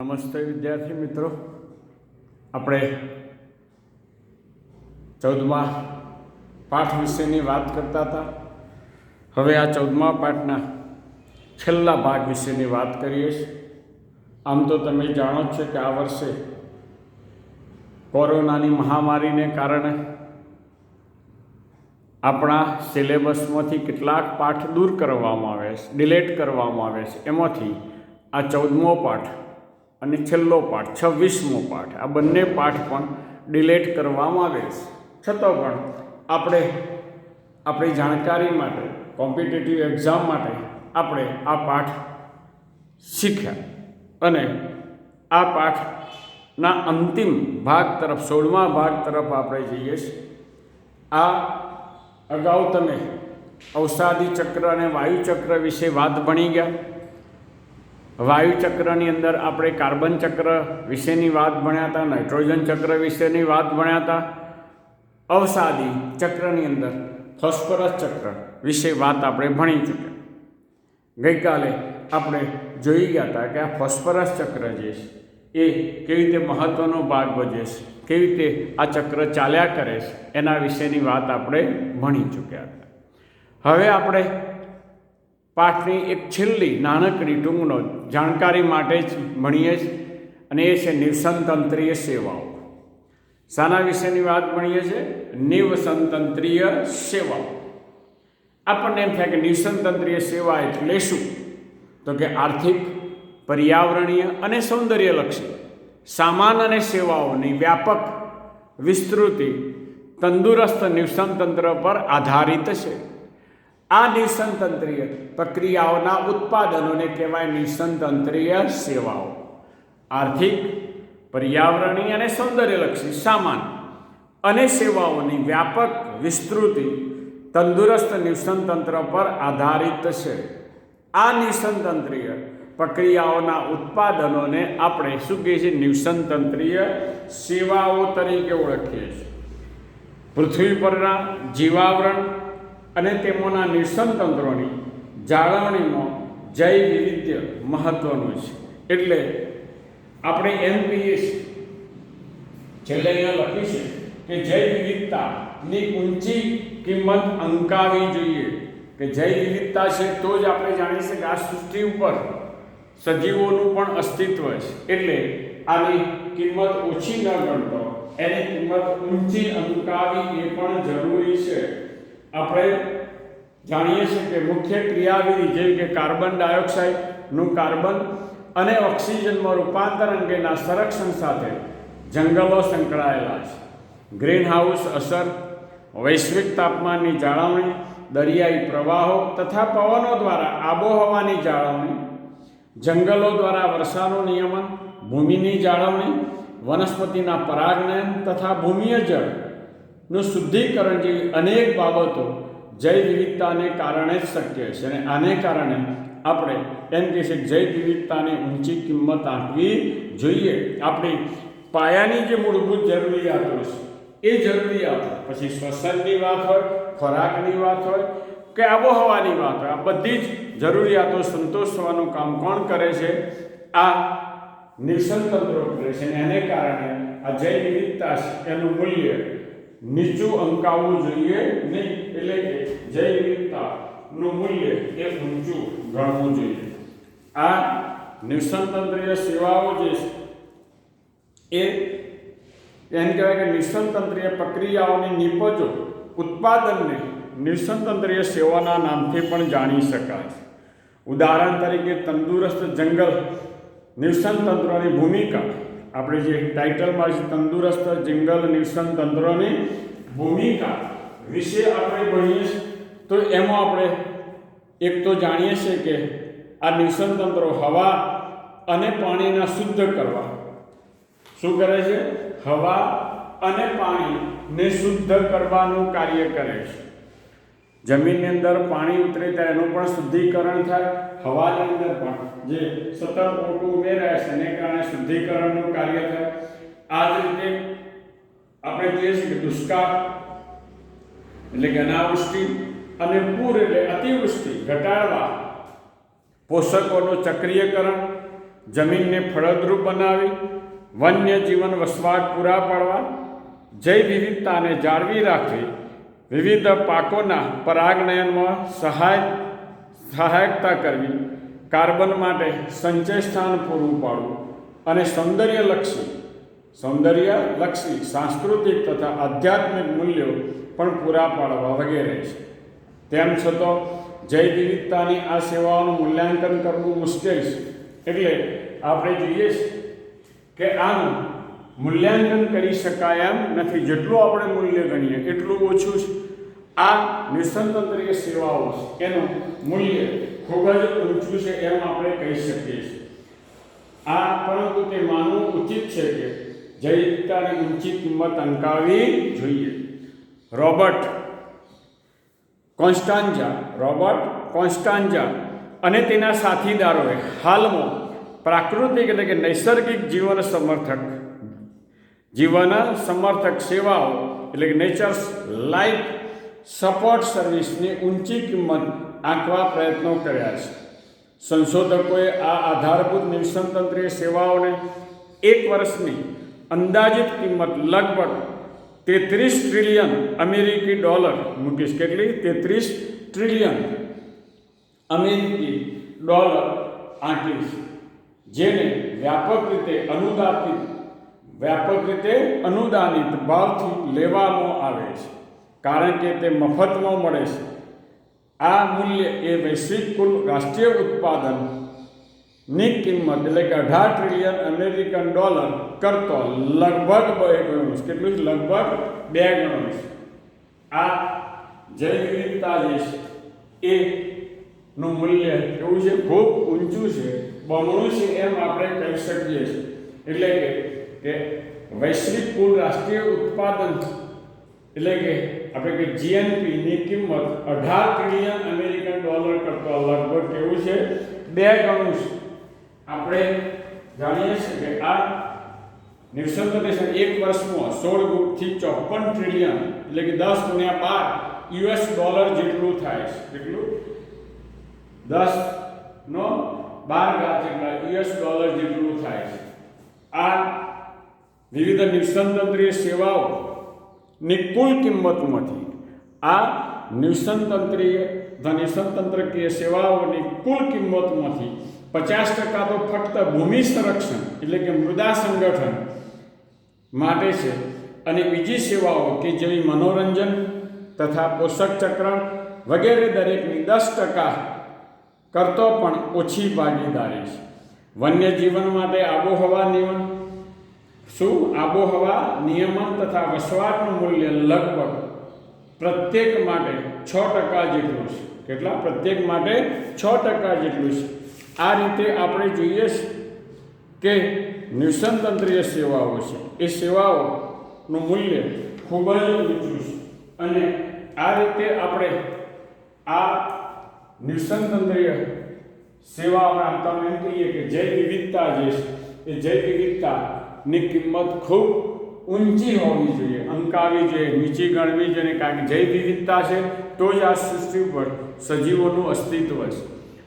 નમસ્તે વિદ્યાર્થી મિત્રો, આપણે 14મા પાઠ વિશેની વાત કરતા હતા. હવે આ 14મા પાઠના છેલ્લા ભાગ વિશેની વાત કરીએ છીએ. આમ તો તમે જાણો જ છો કે આ વર્ષે કોરોનાની મહામારીને કારણે આપણા સિલેબસમાંથી કેટલાક પાઠ દૂર કરવામાં આવે છે, ડિલીટ કરવામાં આવે છે. એમાંથી આ 14મો પાઠ અને છેલ્લો પાઠ 26મો પાઠ, આ બંને પાઠ પણ ડિલીટ કરવામાં આવે છે. છતાં પણ આપણે આપણી જાણકારી માટે, કોમ્પિટિટિવ એક્ઝામ માટે આપણે આ પાઠ શીખ્યા અને આ પાઠના અંતિમ ભાગ તરફ, 16મા ભાગ તરફ આપણે જઈએ છીએ. આ અગાઉ તમે અવસાદી ચક્ર અને વાયુચક્ર વિશે વાત ભણી ગયા. વાયુચક્રની અંદર આપણે કાર્બન ચક્ર વિશેની વાત ભણ્યા હતા, નાઇટ્રોજન ચક્ર વિશેની વાત ભણ્યા હતા. અવસાદી ચક્રની અંદર ફોસ્ફરસ ચક્ર વિશે વાત આપણે ભણી ચૂક્યા. ગઈકાલે આપણે જોઈ ગયા હતા કે આ ફોસ્ફરસ ચક્ર જે છે એ કેવી રીતે મહત્ત્વનો ભાગ ભજવે છે, કેવી રીતે આ ચક્ર ચાલ્યા કરે છે, એના વિશેની વાત આપણે ભણી ચૂક્યા હતા. હવે આપણે પાઠની એક છેલ્લી નાનકડી ટૂંકનો જાણકારી માટે જ ભણીએ છીએ અને એ છે નિવસનતંત્રીય સેવાઓ. શાના વિશેની વાત ભણીએ છીએ? નિવસનતંત્રીય સેવાઓ. આપણને એમ થાય કે નિવસનતંત્રીય સેવા એટલે શું? તો કે આર્થિક, પર્યાવરણીય અને સૌંદર્યલક્ષી સામાન અને સેવાઓની વ્યાપક વિસ્તૃતિ તંદુરસ્ત નિવસનતંત્ર પર આધારિત છે. આ નિવસનતંત્રીય પ્રક્રિયાઓના ઉત્પાદનોને કહેવાય નિવસનતંત્રીય સેવાઓ. આર્થિક, પર્યાવરણીય અને સૌંદર્યલક્ષી સામાન અને સેવાઓની વ્યાપક વિસ્તૃતિ તંદુરસ્ત નિવસનતંત્ર પર આધારિત છે. આ નિવસનતંત્રીય પ્રક્રિયાઓના ઉત્પાદનોને આપણે શું કહીએ છીએ? નિવસનતંત્રીય સેવાઓ તરીકે ઓળખીએ છીએ. પૃથ્વી પરના જીવાવરણ અને તેમાંના નિવસનતંત્રોની જાળવણીમાં જૈવ વિવિધ્ય મહત્વનું છે. એટલે આપણે એમ કહીએ છીએ, છેલ્લે અહીંયા લખી છે કે જૈવ વિવિધતાની ઊંચી કિંમત અંકાવી જોઈએ. કે જૈવ વિવિધતા છે તો જ આપણે જાણીએ છીએ કે આ સૃષ્ટિ ઉપર સજીવોનું પણ અસ્તિત્વ છે. એટલે આની કિંમત ઓછી ન ગણતો, એની કિંમત ઊંચી અંકાવી એ પણ જરૂરી છે. આપણે જાણીએ છીએ કે મુખ્ય ક્રિયાવિધિ જેવી કે કાર્બન ડાયોક્સાઇડનું કાર્બન અને ઓક્સિજનમાં રૂપાંતર અંગેના સંરક્ષણ સાથે જંગલો સંકળાયેલા છે. ગ્રીનહાઉસ અસર, વૈશ્વિક તાપમાનની જાળવણી, દરિયાઈ પ્રવાહો તથા પવનો દ્વારા આબોહવાની જાળવણી, જંગલો દ્વારા વર્ષાનું નિયમન, ભૂમિની જાળવણી, વનસ્પતિના પરાગનયન તથા ભૂમિય જળનું શુદ્ધિકરણ જેવી અનેક બાબતો જૈવ વિવિધતાને કારણે જ શક્ય છે. અને આને કારણે આપણે એમ કહીએ છીએ કે જૈવ વિવિધતાને ઊંચી કિંમત આપવી જોઈએ. આપણી પાયાની જે મૂળભૂત જરૂરિયાતો છે એ જરૂરિયાતો, પછી શ્વસનની વાત હોય, ખોરાકની વાત હોય કે આબોહવાની વાત હોય, આ બધી જ જરૂરિયાતો સંતોષવાનું કામ કોણ કરે છે? આ નિવસનતંત્રો કરે છે. અને એને કારણે આ જૈવ વિવિધતા છે એનું મૂલ્ય નીચું અંકાવવું જોઈએ નહીં. એટલે કે જૈવ વિવિધતાનું મૂલ્ય એ ઊંચું ગણવું જોઈએ. આ નિવસનતંત્રીય સેવાઓ જે છે એને કહેવાય કે નિવસનતંત્રીય પ્રક્રિયાઓની નિપજો ઉત્પાદનને નિવસનતંત્રીય સેવાના નામથી પણ જાણી શકાય. ઉદાહરણ તરીકે તંદુરસ્ત જંગલ નિવસનતંત્રોની ભૂમિકા, આપણે જે ટાઇટલમાં છે તંદુરસ્ત જંગલ નિવસનતંત્રોની ભૂમિકા વિશે આપણે ભણીએ છીએ. તો એમાં આપણે એક તો જાણીએ છીએ કે આ નિવસનતંત્રો હવા અને પાણીના શુદ્ધ કરવા શું કરે છે? હવા અને પાણીને શુદ્ધ કરવાનું કાર્ય કરે છે. જમીનની અંદર પાણી ઉતરે ત્યારે એનું પણ શુદ્ધિકરણ થાય. હવાની અંદર પણ જે સતત ઓટું ઉમેરાય છે એને કારણે શુદ્ધિકરણનું કાર્ય થાય. આ જ રીતે આપણે કહીએ છીએ કે દુષ્કાળ એટલે કે અનાવૃષ્ટિ અને પૂર એટલે અતિવૃષ્ટિ ઘટાડવા પોષકોનું ચક્રીયકરણ, જમીનને ફળદ્રુપ બનાવી, વન્ય જીવન વસવાટ પૂરા પાડવા, જૈવ વિવિધતાને જાળવી રાખવી, વિવિધ પાકોના પરાગનયનમાં સહાયકતા કરવી, કાર્બન માટે સંચય સ્થાન પૂરું પાડવું અને સૌંદર્યલક્ષી સાંસ્કૃતિક તથા આધ્યાત્મિક મૂલ્યો પણ પૂરા પાડવા વગેરે છે. તેમ છતાં જૈવ વિવિધતાની આ સેવાઓનું મૂલ્યાંકન કરવું મુશ્કેલ છે. એટલે આપણે જોઈએ કે આનું મૂલ્યાંકન કરી શકાય એમ નથી. જેટલું આપણે મૂલ્ય ગણીએ એટલું ઓછું છે. આ નિઃસંતંત્રીય સેવાઓ છે એનું મૂલ્ય ખૂબ જ ઊંચું છે એમ આપણે કહી શકીએ છીએ. પરંતુ તે માનવું ઉચિત છે કે જૈવ વિવિધતાની ઊંચી કિંમત અંકાવવી જોઈએ. રોબર્ટ કોન્સ્ટાન્જા અને તેના સાથીદારોએ હાલમાં પ્રાકૃતિક એટલે કે નૈસર્ગિક જીવન સમર્થક સેવાઓ એટલે કે નેચર્સ લાઈફ સપોર્ટ સર્વિસની ઊંચી કિંમત આંકવા પ્રયત્નો કર્યા છે. સંશોધકોએ આ આધારભૂત નિઃસંતંત્રીય સેવાઓને એક વર્ષની અંદાજિત કિંમત લગભગ 33 ટ્રિલિયન અમેરિકી ડોલર મૂકીશ. કેટલી? 33 ટ્રિલિયન અમેરિકી ડોલર આંકી છે, જેને વ્યાપક રીતે અનુદાનિત ભાવથી લેવામાં આવે છે, કારણ કે તે મફતમાં મળે છે. આ મૂલ્ય એ વૈશ્વિક કુલ રાષ્ટ્રીય ઉત્પાદનની કિંમત એટલે કે 18 ટ્રિલિયન અમેરિકન ડોલર કરતો લગભગ 2 ગણું છે. કેટલું છે? લગભગ 2 ગણું છે. આ જૈવ વિવિધતા જે છે એનું મૂલ્ય કેવું છે? ખૂબ ઊંચું છે, બમણું છે એમ આપણે કહી શકીએ છીએ. એટલે કે વૈશ્વિક કુલ રાષ્ટ્રીય ઉત્પાદન એટલે કે આપણે કે જીએનપીની કિંમત 18 ટ્રિલિયન અમેરિકન ડોલર કરતો લગભગ કેવું છે? 2 ગણું છે. આપણે જાણીએ છીએ કે આ નિઃસંતંત્રીય એક વર્ષમાં 16 થી 54 ટ્રિલિયન એટલે કે 10 ગુણ્યા 12 યુએસ ડોલર જેટલું થાય છે. કેટલું? 10^12 જેટલા યુએસ ડોલર જેટલું થાય છે. આ વિવિધ નિઃસંતંત્રીય સેવાઓની કુલ કિંમતમાંથી નિઃસંતંત્રીય સેવાઓની કુલ કિંમતમાંથી 50% તો ફક્ત ભૂમિ સંરક્ષણ એટલે કે મૃદા સંગઠન માટે છે, અને બીજી સેવાઓ કે જેવી મનોરંજન તથા પોષક ચક્ર વગેરે દરેકની 10% કરતો પણ ઓછી ભાગીદારી છે. વન્ય જીવન માટે આબોહવા નિયમન તથા વસવાટનું મૂલ્ય લગભગ પ્રત્યેક માટે 6% જેટલું છે. કેટલા? પ્રત્યેક માટે 6% જેટલું છે. આ રીતે આપણે જોઈએ કે નિઃસંતંત્રીય સેવાઓ છે એ સેવાઓનું મૂલ્ય ખૂબ જ ઊંચું છે. અને આ રીતે આપણે આ નિઃસંતંત્રીય સેવાઓને આપણે એમ કહીએ કે જૈવ વિવિધતા જે છે એ જૈવ વિવિધતાની કિંમત ખૂબ ઊંચી હોવી જોઈએ, અંકાવી જોઈએ, નીચી ગણવી જોઈએ. કારણ કે જૈવ વિવિધતા છે તો જ આ સૃષ્ટિ પર સજીવોનું અસ્તિત્વ છે.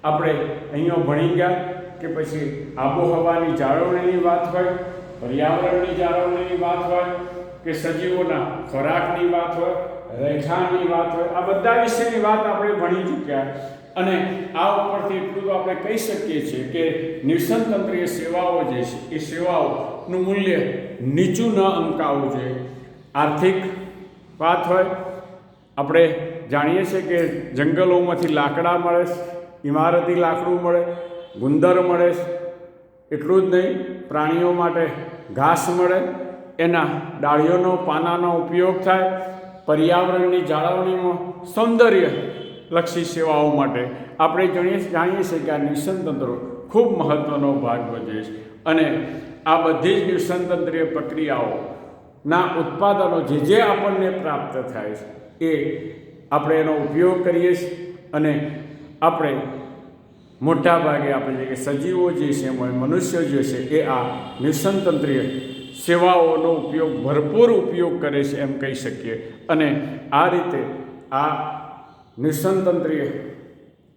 આપણે અહીંયા ભણી ગયા કે પછી આબોહવાની જાળવણીની વાત હોય, પર્યાવરણની જાળવણીની વાત હોય કે સજીવોના ખોરાકની વાત હોય, રહેઠાણની વાત હોય, આ બધા વિશેની વાત આપણે ભણી ચૂક્યા. અને આ ઉપરથી એટલું તો આપણે કહી શકીએ છીએ કે નિઃસંતંત્રીય સેવાઓ જે છે એ સેવાઓનું મૂલ્ય નીચું ન અંકાવવું જોઈએ. આર્થિક વાત હોય, આપણે જાણીએ છીએ કે જંગલોમાંથી લાકડા મળે છે, ઇમારતી લાકડું મળે, ગુંદર મળે છે. એટલું જ નહીં, પ્રાણીઓ માટે ઘાસ મળે, એના ડાળીઓનો પાનાનો ઉપયોગ થાય. પર્યાવરણની જાળવણીમાં સૌંદર્યલક્ષી સેવાઓ માટે આપણે જાણીએ છીએ કે આ નિઃસંતંત્રો ખૂબ મહત્ત્વનો ભાગ ભજવે છે. અને આ બધી જ નિઃસંતંત્રીય પ્રક્રિયાઓના ઉત્પાદનો જે આપણને પ્રાપ્ત થાય છે એ આપણે એનો ઉપયોગ કરીએ છીએ. અને આપણે મોટા ભાગે આપણે જે સજીવો જે છે મનુષ્ય જે છે એ આ નિઃસંતંત્રીય સેવાઓનો ભરપૂર ઉપયોગ કરે છે એમ કહી શકીએ. અને આ રીતે આ નિઃસંતંત્રીય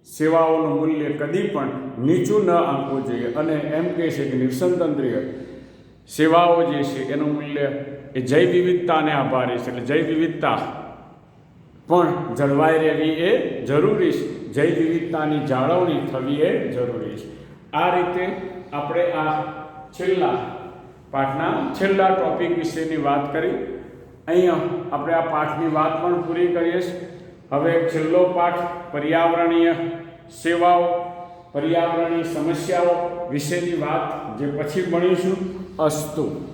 સેવાઓનું મૂલ્ય કદી પણ નીચું ન આંકવું જોઈએ અને એમ કહે છે કે નિવસનતંત્રીય સેવાઓ જે છે એનું મૂલ્ય એ જૈવ વિવિધતાને આભારી છે. એટલે જૈવ વિવિધતા પણ જળવાઈ રહેવી એ જરૂરી છે. જૈવ વિવિધતાની જાળવણી થવી એ જરૂરી છે. આ રીતે આપણે આ છેલ્લા પાઠના છેલ્લા ટોપિક વિશેની વાત કરી. અહીંયા આપણે આ પાઠની વાત પણ પૂરી કરીએ છીએ. હવે છેલ્લો પાઠ પર્યાવરણીય સેવાઓ, પર્યાવરણીય સમસ્યાઓ વિશેની વાત જે પછી ભણીશું. અસ્તુ.